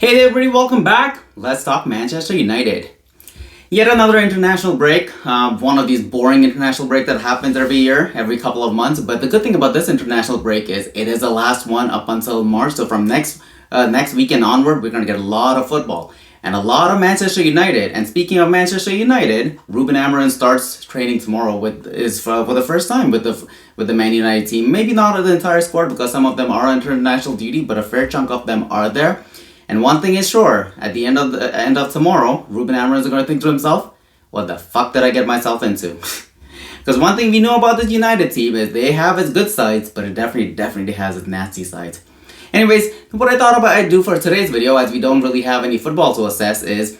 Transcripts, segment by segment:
Hey there everybody, welcome back. Let's talk Manchester United. Yet another international break, one of these boring international breaks that happens every year, every couple of months. But the good thing about this international break is it is the last one up until March. So from next weekend onward, we're going to get a lot of football and a lot of Manchester United. And speaking of Manchester United, Rúben Amorim starts training tomorrow for the first time with the Man United team. Maybe not the entire squad because some of them are on international duty, but a fair chunk of them are there. And one thing is sure, at the end of tomorrow, Rúben Amorim is going to think to himself, what the fuck did I get myself into? Because one thing we know about the United team is they have its good sides, but it definitely has its nasty sides. Anyways, what I thought I'd do for today's video, as we don't really have any football to assess, is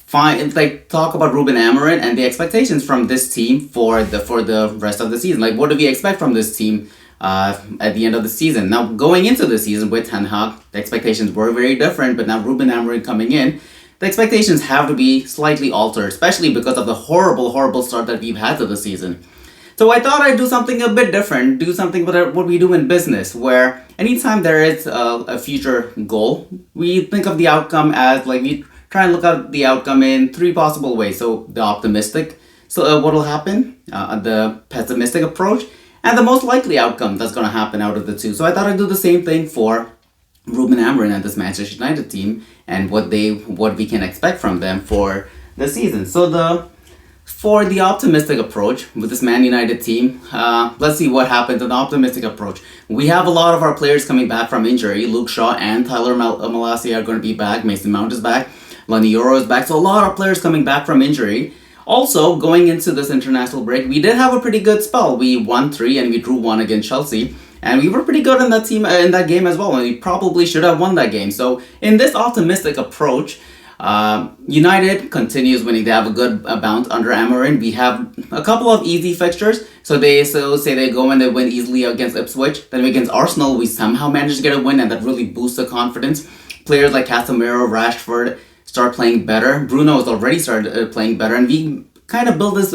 talk about Rúben Amorim and the expectations from this team for the rest of the season. Like, what do we expect from this team at the end of the season? Now, going into the season with Ten Hag, the expectations were very different, but now Rúben Amorim coming in, the expectations have to be slightly altered, especially because of the horrible start that we've had to the season. So I thought I'd do something a bit different, do something with what we do in business, where anytime there is a future goal, we think of the outcome as, we try and look at the outcome in three possible ways. So the optimistic, what will happen, the pessimistic approach, and the most likely outcome that's going to happen out of the two. So I thought I'd do the same thing for Rúben Amorim and this Manchester United team and what we can expect from them for the season. So for the optimistic approach with this Man United team, let's see what happens in the optimistic approach. We have a lot of our players coming back from injury. Luke Shaw and Tyler Malacia are going to be back. Mason Mount is back. Laniero is back. So a lot of players coming back from injury. Also, going into this international break, we did have a pretty good spell. We won 3 and we drew 1 against Chelsea. And we were pretty good in that game as well. And we probably should have won that game. So in this optimistic approach, United continues winning. They have a good bounce under Amorim. We have a couple of easy fixtures. So say they go and they win easily against Ipswich. Then against Arsenal, we somehow manage to get a win, and that really boosts the confidence. Players like Casemiro, Rashford start playing better. Bruno has already started playing better, and we kind of build this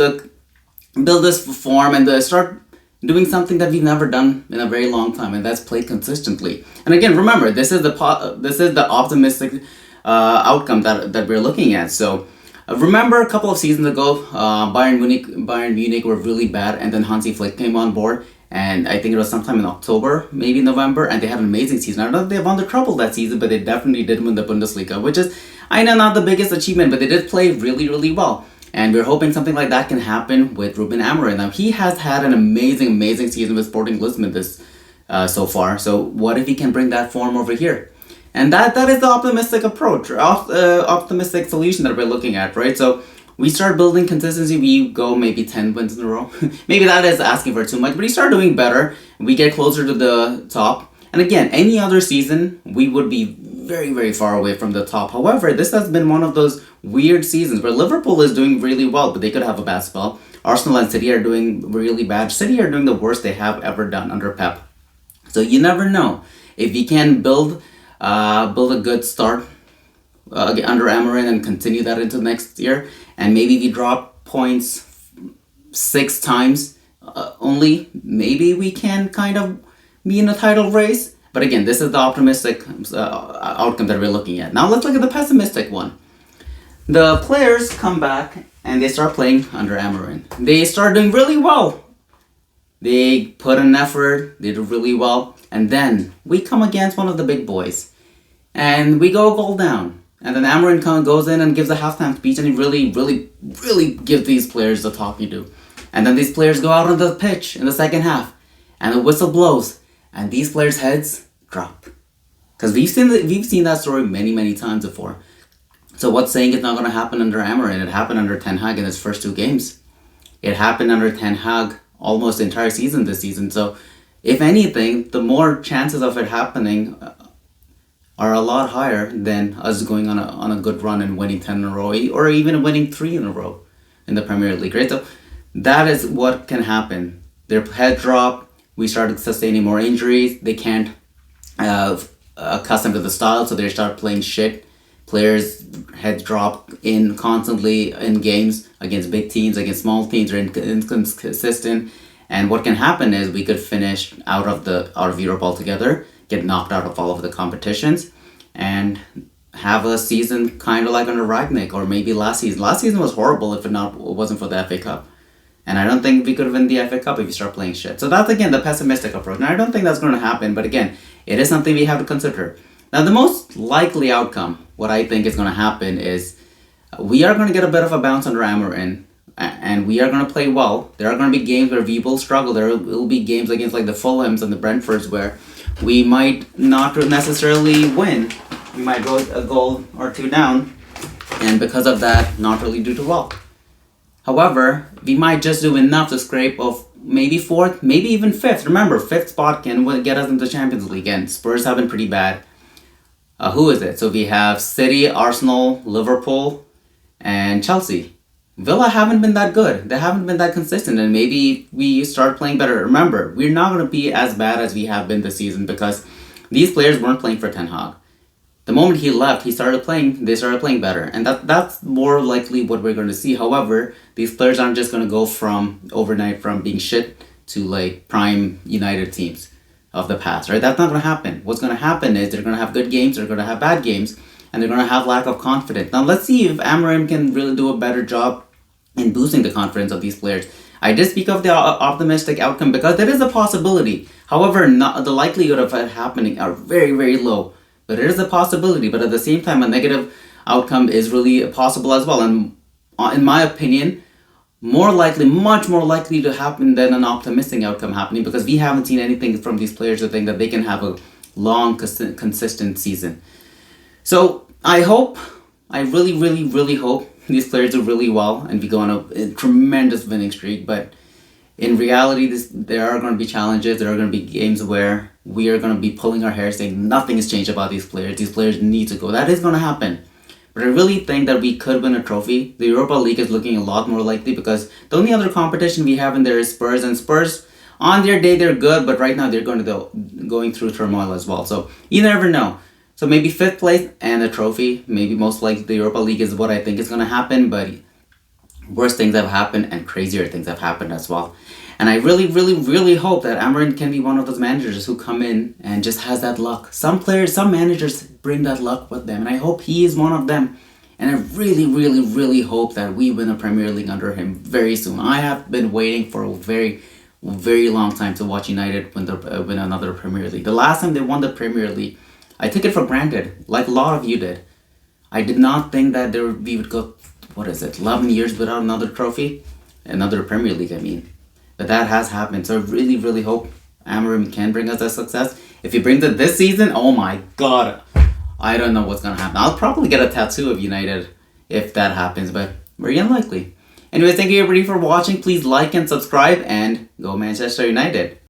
form and start doing something that we've never done in a very long time, and that's play consistently. And again, remember, this is the optimistic outcome that we're looking at. So remember a couple of seasons ago, Bayern Munich were really bad, and then Hansi Flick came on board, and I think it was sometime in October, maybe November, and they had an amazing season. I don't know if they won the treble that season, but they definitely did win the Bundesliga, which is, I know, not the biggest achievement, but they did play really well. And we're hoping something like that can happen with Rúben Amorim. Now, he has had an amazing season with Sporting Lisbon so far. So what if he can bring that form over here? And that is the optimistic approach, optimistic solution that we're looking at, right? So we start building consistency. We go maybe 10 wins in a row. Maybe that is asking for too much, but we start doing better. We get closer to the top. And again, any other season, we would be very far away from the top. However, this has been one of those weird seasons where Liverpool is doing really well, but they could have a bad spell. Arsenal and City are doing really bad. City are doing the worst they have ever done under Pep. So you never know. If we can build a good start under Amorim and continue that into next year, and maybe we drop points 6 times only, maybe we can kind of be in a title race. But again, this is the optimistic outcome that we're looking at. Now let's look at the pessimistic one. The players come back and they start playing under Amorim. They start doing really well. They put in effort, they do really well, and then we come against one of the big boys and we go a goal down. And then Amorim goes in and gives a halftime speech, and he really gives these players the talking to. And then these players go out on the pitch in the second half, and the whistle blows, and these players' heads drop. Because we've seen that story many times before. So what's saying it's not going to happen under Amorim? It happened under Ten Hag in his first 2 games. It happened under Ten Hag almost the entire season this season. So if anything, the more chances of it happening are a lot higher than us going on a good run and winning 10 in a row, or even winning 3 in a row in the Premier League, right? So that is what can happen. Their head drop, we started sustaining more injuries, they can't accustomed to the style, so they start playing shit. Players' heads drop in constantly in games against big teams, against small teams, are inconsistent. And what can happen is we could finish out of Europe altogether, get knocked out of all of the competitions, and have a season kind of like under Ragnick, or maybe last season. Last season was horrible if it wasn't for the FA Cup. And I don't think we could win the FA Cup if we start playing shit. So that's, again, the pessimistic approach. And I don't think that's going to happen. But again, it is something we have to consider. Now, the most likely outcome, what I think is going to happen is we are going to get a bit of a bounce under Amorim. And we are going to play well. There are going to be games where we will struggle. There will be games against like the Fulhams and the Brentfords where we might not necessarily win. We might go a goal or two down. And because of that, not really do too well. However, we might just do enough to scrape of maybe 4th, maybe even 5th. Remember, 5th spot can get us into the Champions League. And Spurs have been pretty bad. Who is it? So we have City, Arsenal, Liverpool, and Chelsea. Villa haven't been that good. They haven't been that consistent, and maybe we start playing better. Remember, we're not going to be as bad as we have been this season because these players weren't playing for Ten Hag. The moment he left, they started playing better, and that's more likely what we're going to see. However, these players aren't just going to go from overnight from being shit to like prime United teams of the past, right? That's not going to happen. What's going to happen is they're going to have good games, they're going to have bad games, and they're going to have lack of confidence. Now, let's see if Amorim can really do a better job in boosting the confidence of these players. I did speak of the optimistic outcome because there is a possibility. However, the likelihood of it happening are very, very low. But it is a possibility. But at the same time, a negative outcome is really possible as well. And in my opinion, much more likely to happen than an optimistic outcome happening because we haven't seen anything from these players to think that they can have a long, consistent season. So I really, really, really hope these players do really well and we go on a tremendous winning streak. But in reality, there are going to be challenges. There are going to be games where we are going to be pulling our hair saying nothing has changed about these players. These players need to go. That is going to happen. But I really think that we could win a trophy. The Europa League is looking a lot more likely because the only other competition we have in there is Spurs. And Spurs, on their day, they're good. But right now, they're going through turmoil as well. So you never know. So maybe 5th place and a trophy. Maybe most likely the Europa League is what I think is going to happen. But worse things have happened and crazier things have happened as well. And I really, really, really hope that Amorim can be one of those managers who come in and just has that luck. Some managers bring that luck with them. And I hope he is one of them. And I really, really, really hope that we win a Premier League under him very soon. I have been waiting for a very, very long time to watch United win another Premier League. The last time they won the Premier League, I took it for granted, like a lot of you did. I did not think that we would go, 11 years without another trophy? Another Premier League, I mean. But that has happened, so I really, really hope Amorim can bring us that success. If he brings it this season, oh my god, I don't know what's going to happen. I'll probably get a tattoo of United if that happens, but very unlikely. Anyway, thank you everybody for watching. Please like and subscribe, and go Manchester United.